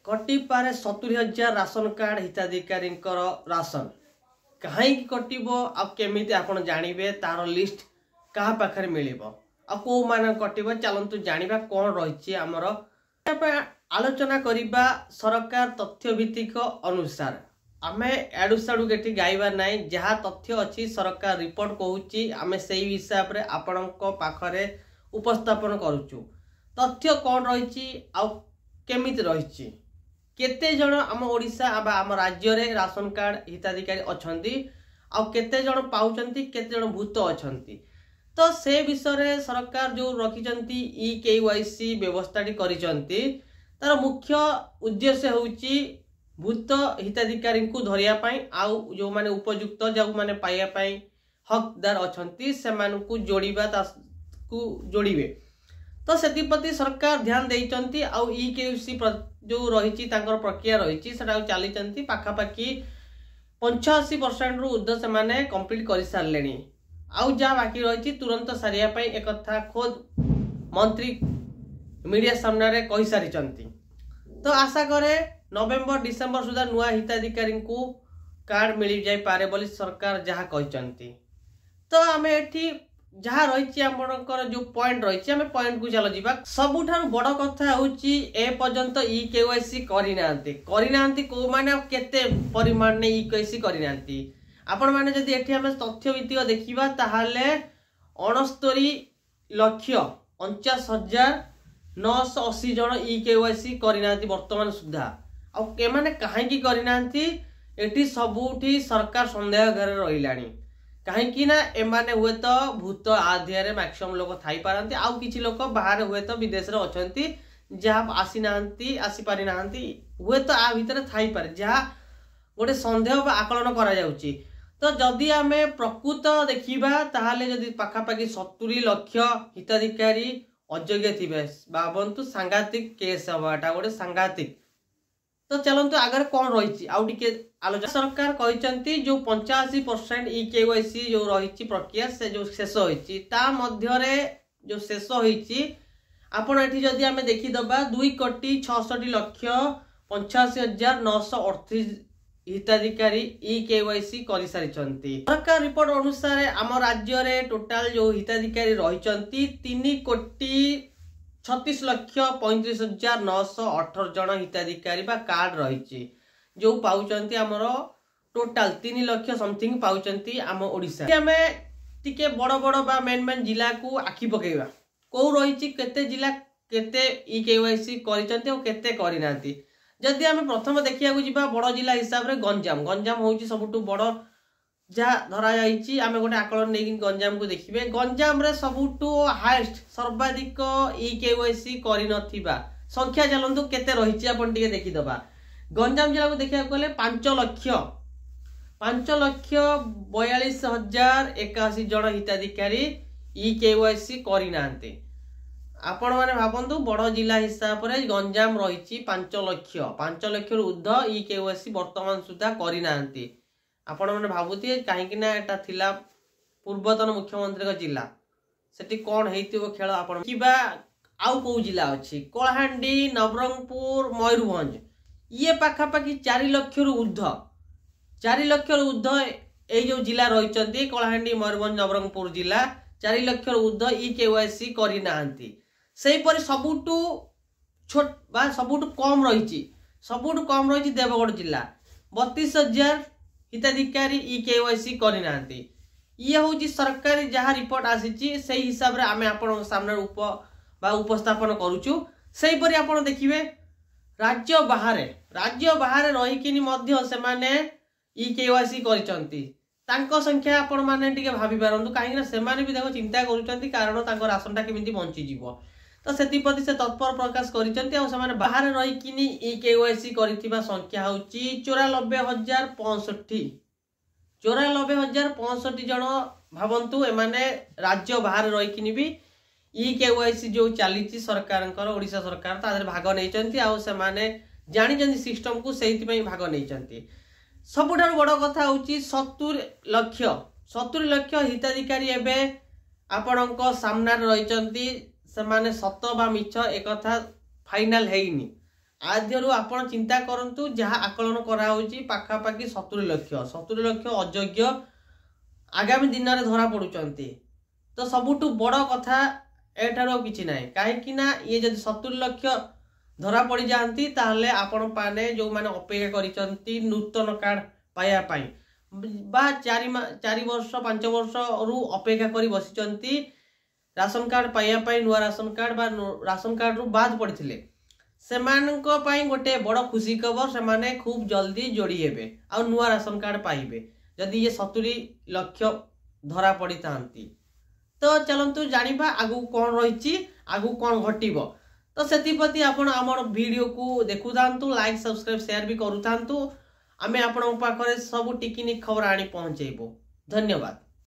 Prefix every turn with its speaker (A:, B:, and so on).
A: कटिपारे 70,000 ration card हिताधिकारी ration कहीं कटो आमी आप जानवे तार लिस्ट क्या पाखे मिल कौ मान कटो चलतु जाना कौन रही आमर आलोचना करवा सरकार तथ्य भित्तिक अनुसार आम एडु साडू के गाइबार ना जहाँ तथ्य अच्छी सरकार रिपोर्ट कहूँ आम से हिसाब से आपण पाखरे उपस्थापन करुचु तथ्य कौन रही केमी रही केते जन आम ओडिशा आम राज्य रे राशन कार्ड हिताधिकारी अच्छी आते जन पाउचंती केते जन भूत अच्छी तो से विषय सरकार जो रखिंट EKYC व्यवस्था करिसेंती तार मुख्य उद्देश्य होउची भूत हिताधिकारी को धरिया पाई आउ जो माने उपयुक्त जो माने पाइया पाई हकदार अच्छी से जोड़िबा को जोड़िबे तो से सरकार ध्यान देइचंती आउ EKYC जो रही प्रक्रिया रही चली पाखापाखि 85% रु उर्ध्व से माने कंप्लीट कर सारे आउ जहाँ बाकी रही तुरंत सारिया एक कथा खोद मंत्री मीडिया सामने कही सारी तो आशा करे नवेम्बर डिसेम्बर सुधा नुआ हिताधिकारी को कार्ड मिल जाई पारे बोली सरकार जहाँ कहते तो आम एठी जहाँ रही आमर जो पॉइंट रही आम पॉइंट को चल जा सबुठार बड़ कथा होची ए पर्यंत EKYC करना कौ माने केते परिमाण ने EKYC करना आपण माने जदि एठी आम तथ्य भित्तिक देखिबा ताहाले 69,49,980 जन EKYC करना वर्तमान सुधा आ केमाने काहेकि करना एठी सबुठी सरकार संदेह घर रहिलानी कहीं ना एमाने हुए तो भूत आधियारे मैक्सिमम लोग थाई पारंती आउ किछि लोग बाहर हुए तो विदेश रे अछंती जहाँ आसी नांती आसी पारि नांती हुए तो आ भितर थाई पारे जहाँ गोटे संदेह बा आकलन करा जाउची तो जदि आमे प्रकृत देखिबा ताहाले जदि पाखापाखि 70 लाख हिताधिकारी अयोग्य थिबे बाबंतु सांघातिक केस हवाटा गोटे सांघातिक तो चलतु आगे कौन रही आलोचना सरकार कहते जो 85% EKYC जो रही प्रक्रिया से जो शेष होती जो शेष होती आपण एठी जदि आमे देखिदबा 2,66,85,938 हिताधिकारी EKYC कर सारी सरकार रिपोर्ट अनुसार आम राज्य रे टोटाल जो हिताधिकारी रही 3,36,35,918 जन हिताधिकारी बा कार्ड रही जो पाउचंती आमर टोटाल 3 लाख समथिंग पाउचंती आम ओडिशा आमे टिके बड़ बड़ बा मेन जिला को आखि पकेबा को रही केते जिला केते EKYC करिसंती और केते करिनांती जदि आमे प्रथम देखिया को जिबा बड़ जिला हिसाब रे गंजाम होउची सबटु बड़ जहाँ धरा जाइए आम गोटे आकलन नहीं गंजाम को देखिए गंजाम रे सबुठु हाइस्ट सर्वाधिक EKYC कर संख्या चलतु केते रही अपन टिके देखीदबा गंजाम जिला को देखा गले 5,42,81 जन हिताधिकारी EKYC करना आपण मैंने भावतु बड़ जिला हिसाब से गंजाम रही 5 लाख ऊर्ध्व EKYC वर्तमान सुधा करना आपण मैंने भावुए कहीं एटा थिला पूर्वतन मुख्यमंत्री का जिला सेठी कौन हेतिबो खेल आपण किबा आउ को जिला अछि कलाहांडी नवरंगपुर मयूरभंज ये पाखापाखि 4 लाख ऊर्ध्व 4 लाख ऊर्ध्व ए जो जिला रही कलाहांडी मयूरभंज नवरंगपुर जिला 4 लाख ऊर्ध्व EKYC करना सेहीपरि सबुठु छोट बा सबुठु कम रही देवगढ़ जिला 32,000 हिताधिकारी EKYC करना ये हूँ सरकारी जहाँ रिपोर्ट आसी से हिसाब से आम आप सामने उपस्थापन करुचु सेहीपरि आप देखिए राज्य बाहर रहीकि से माने EKYC करिसंती संख्या आपण माने टिके भाभी पारंतु कहीं से भी देखो चिंता करुचंती कारण राशनटा केमिति बंची जीवो तो से तत्पर प्रकाश करिसंती आ से बाहर रहीकि EKYC करिथिबा संख्या होची 94,065 जन भावंतु एमाने राज्य बाहर रहीकि भी EKYC जो चली सरकार ओडिशा सरकार तादर भाग नहीं से माने जानी सिस्टम को से भाग नहीं सबुठार बड़ कथा होची 70 लाख हिताधिकारी एबे आपणक सामने रही से सत बा मिछ एक फाइनाल हैनी आद्यरू आपण चिंता करंतु जहाँ आकलन कराउची पाखापाखि 70 लक्ष अयोग्य आगामी दिन में धरा पड़ुचंती। तो सबुठु बड़ कथा एठारो किछि नाही काहेकि ना ये जदि 70 लक्ष धरा पड़ जाती ताहले आपण पाने जो माने अपेक्षा करिसंती नूतन कार्ड पाया पाई बा 4 वर्ष 5 वर्ष रु अपेक्षा करी बसिचंती राशन कार्ड पाया पाई नुआ राशन कार्ड बा राशन कार्ड रु बाद पड़थिले सेमाननको पाई गोटे बड़ खुशी खबर से माने खूब जल्दी जोड़ी हेबे आ नुआ राशन कार्ड पाइबे जदि ये 70 लक्ष धरा पड़ी थांती। तो चलंतु जानिबा आगु कोन रहिची आगु कोन घटिबो। तो सेतिपति आपण हमर वीडियो को देखु थांतु लाइक सब्सक्राइब शेयर भी करू थांतु आमे आपण पाखरे सब टिकिनी खबर आनी पहुंचेबो। धन्यवाद।